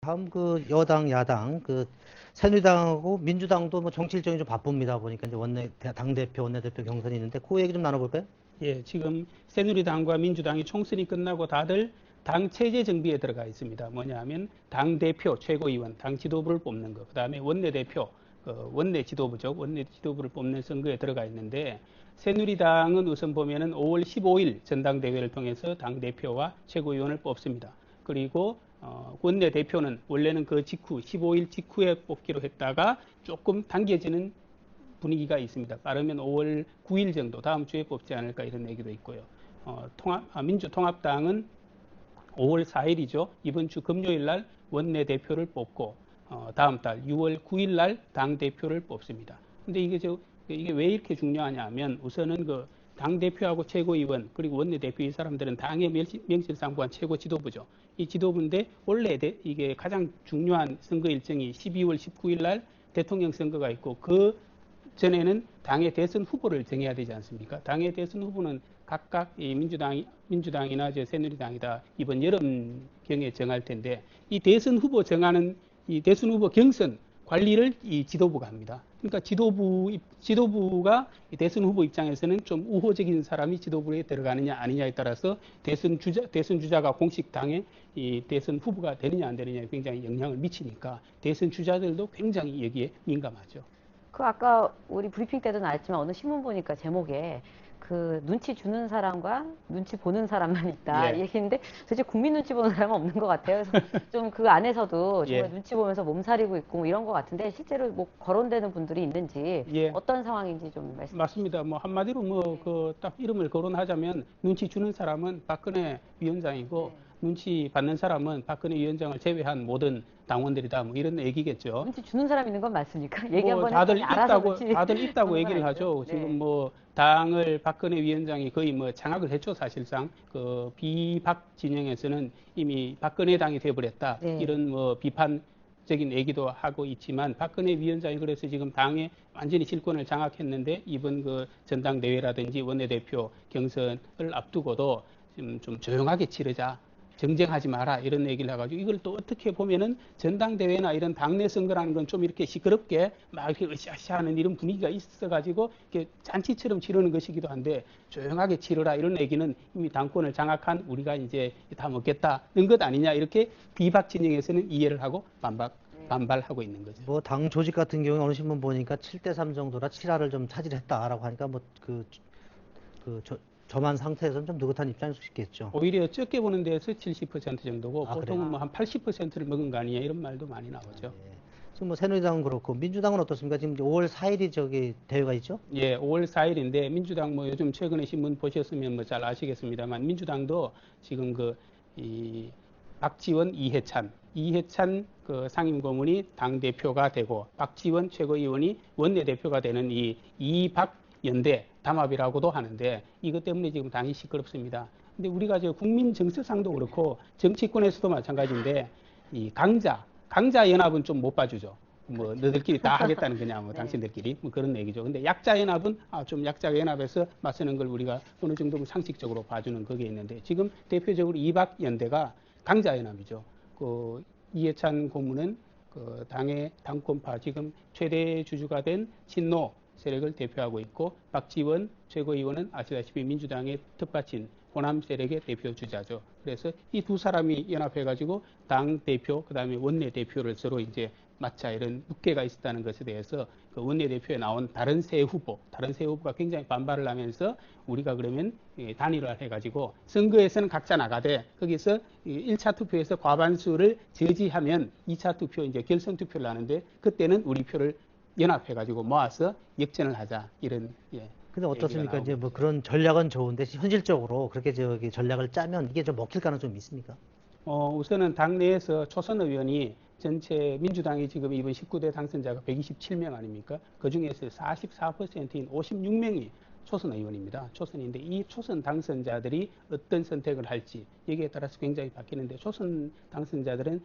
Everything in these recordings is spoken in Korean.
다음 그 여당, 야당, 그 새누리당하고 민주당도 뭐 정치 일정이 좀 바쁩니다. 보니까 이제 당대표, 원내대표 경선이 있는데 그 얘기 좀 나눠볼까요? 예, 지금 새누리당과 민주당이 총선이 끝나고 다들 당 체제 정비에 들어가 있습니다. 뭐냐면 당 대표, 최고위원, 당 지도부를 뽑는 거, 그다음에 원내대표, 원내 지도부죠. 원내 지도부를 뽑는 선거에 들어가 있는데 새누리당은 우선 보면은 5월 15일 전당대회를 통해서 당 대표와 최고위원을 뽑습니다. 그리고 원내 대표는 원래는 그 직후 15일 직후에 뽑기로 했다가 조금 당겨지는 분위기가 있습니다. 빠르면 5월 9일 정도 다음 주에 뽑지 않을까 이런 얘기도 있고요. 민주통합당은 5월 4일이죠. 이번 주 금요일 날 원내대표를 뽑고 다음 달 6월 9일 날 당대표를 뽑습니다. 근데 이게 왜 이렇게 중요하냐면 우선은 그 당대표하고 최고위원 그리고 원내대표 이 사람들은 당의 명실상부한 최고 지도부죠. 이 지도부인데 원래 이게 가장 중요한 선거 일정이 12월 19일 날 대통령 선거가 있고 그 전에는 당의 대선 후보를 정해야 되지 않습니까? 당의 대선 후보는 각각 이 민주당이나 새누리당이다 이번 여름경에 정할 텐데 이 대선 후보 정하는 이 대선 후보 경선 관리를 이 지도부가 합니다. 그러니까 지도부가 대선 후보 입장에서는 좀 우호적인 사람이 지도부에 들어가느냐 아니냐에 따라서 대선 주자가 공식 당의 이 대선 후보가 되느냐 안 되느냐에 굉장히 영향을 미치니까 대선 주자들도 굉장히 여기에 민감하죠. 그 아까 우리 브리핑 때도 나왔지만 어느 신문 보니까 제목에 그 눈치 주는 사람과 눈치 보는 사람만 있다 예. 이 얘기인데 도대체 국민 눈치 보는 사람은 없는 것 같아요. 그래서 좀 그 안에서도 정말 예. 눈치 보면서 몸살이고 있고 뭐 이런 것 같은데 실제로 뭐 거론되는 분들이 있는지 예. 어떤 상황인지 좀 말씀. 맞습니다. 뭐 한마디로 뭐 그 딱 이름을 거론하자면 눈치 주는 사람은 박근혜 위원장이고 눈치 받는 사람은 박근혜 위원장을 제외한 모든 당원들이다. 뭐 이런 얘기겠죠. 눈치 주는 사람 있는 건 맞습니까? 얘기 뭐 한번 다들 해보니 알아서 있다고 눈치 다들 있다고 보는 얘기를 건 하죠. 알죠. 지금 뭐 당을 박근혜 위원장이 거의 뭐 장악을 했죠. 사실상 그 비박 진영에서는 이미 박근혜 당이 되어버렸다. 네. 이런 뭐 비판적인 얘기도 하고 있지만 박근혜 위원장이 그래서 지금 당에 완전히 실권을 장악했는데 이번 그 전당대회라든지 원내대표 경선을 앞두고도 좀 조용하게 치르자. 정쟁하지 마라 이런 얘기를 해가지고 이걸 또 어떻게 보면은 전당대회나 이런 당내 선거라는 건 좀 이렇게 시끄럽게 막 이렇게 으쌰으쌰하는 이런 분위기가 있어가지고 이렇게 잔치처럼 치르는 것이기도 한데 조용하게 치르라 이런 얘기는 이미 당권을 장악한 우리가 이제 다 먹겠다는 것 아니냐 이렇게 비박 진영에서는 이해를 하고 반발하고 있는 거죠. 뭐 당 조직 같은 경우에 어느 신문 보니까 7대3 정도라 7할을 좀 차지했다라고 하니까 뭐 저만 상태에서는 좀 느긋한 입장일 수 있겠죠. 오히려 적게 보는 데에서 70% 정도고 아, 보통은 그래요? 뭐 한 80%를 먹은 거 아니냐 이런 말도 많이 나오죠. 지금 뭐 새누리당은 그렇고 민주당은 어떻습니까? 지금 5월 4일이 저기 대회가 있죠? 예, 5월 4일인데 민주당 뭐 요즘 최근에 신문 보셨으면 뭐 잘 아시겠습니다만 민주당도 지금 이 박지원, 이해찬 그 상임고문이 당 대표가 되고 박지원 최고위원이 원내 대표가 되는 이 이박 연대 담합이라고도 하는데 이것 때문에 지금 당이 시끄럽습니다. 근데 우리가 저 국민 정서상도 그렇고 정치권에서도 마찬가지인데 이 강자 연합은 좀 못 봐주죠. 뭐 너들끼리 다 하겠다는 거냐 뭐 당신들끼리 뭐 그런 얘기죠. 근데 약자 연합은 좀 약자 연합에서 맞서는 걸 우리가 어느 정도 상식적으로 봐주는 그게 있는데 지금 대표적으로 이박 연대가 강자 연합이죠. 그 이해찬 고문은 그 당의 당권파 지금 최대 주주가 된 친노 세력을 대표하고 있고 박지원 최고위원은 아시다시피 민주당의 텃밭인 호남 세력의 대표 주자죠. 그래서 이 두 사람이 연합해가지고 당 대표 그다음에 원내 대표를 서로 이제 맞자 이런 묵계가 있었다는 것에 대해서 그 원내대표에 나온 다른 세 후보가 굉장히 반발을 하면서 우리가 그러면 단일화를 해가지고 선거에서는 각자 나가되 거기서 1차 투표에서 과반수를 저지하면 2차 투표 이제 결선 투표를 하는데 그때는 우리 표를 연합해가지고 모아서 역전을 하자 이런 근데 어떻습니까? 이제 뭐 그런 전략은 좋은데 현실적으로 그렇게 저기 전략을 짜면 이게 좀 먹힐 가능성이 좀 있습니까? 우선은 당내에서 초선 의원이 전체 민주당이 지금 이번 19대 당선자가 127명 아닙니까? 그 중에서 44%인 56명이 초선 의원입니다. 초선인데 이 초선 당선자들이 어떤 선택을 할지 여기에 따라서 굉장히 바뀌는데 초선 당선자들은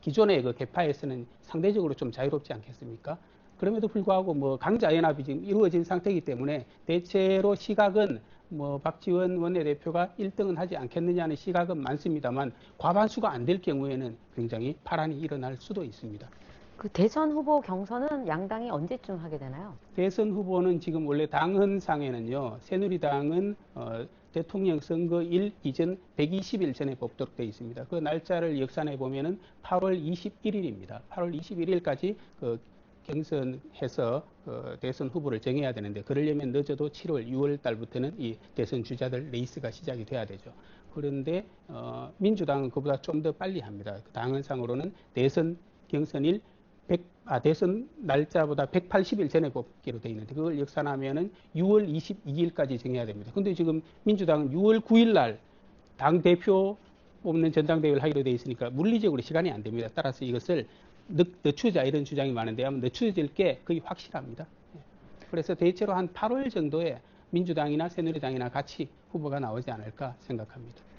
기존의 그 개파에서는 상대적으로 좀 자유롭지 않겠습니까? 그럼에도 불구하고 뭐 강자 연합이 지금 이루어진 상태이기 때문에 대체로 시각은 뭐 박지원 원내대표가 1등은 하지 않겠느냐는 시각은 많습니다만 과반수가 안 될 경우에는 굉장히 파란이 일어날 수도 있습니다. 그 대선 후보 경선은 양당이 언제쯤 하게 되나요? 대선 후보는 지금 원래 당헌상에는요, 새누리당은 대통령 선거일 이전 120일 전에 뽑도록 되어 있습니다. 그 날짜를 역산해 보면은 8월 21일입니다. 8월 21일까지 그 경선해서 대선 후보를 정해야 되는데, 그러려면 늦어도 7월, 6월 달부터는 이 대선 주자들 레이스가 시작이 돼야 되죠. 그런데 민주당은 그보다 좀 더 빨리 합니다. 당헌상으로는 대선 경선일 대선 날짜보다 180일 전에 뽑기로 되어 있는데, 그걸 역산하면은 6월 22일까지 정해야 됩니다. 근데 지금 민주당은 6월 9일 날 당 대표 뽑는 전당대회를 하기로 되어 있으니까 물리적으로 시간이 안 됩니다. 따라서 이것을 늦추자 이런 주장이 많은데, 아마 늦춰질 게 거의 확실합니다. 그래서 대체로 한 8월 정도에 민주당이나 새누리당이나 같이 후보가 나오지 않을까 생각합니다.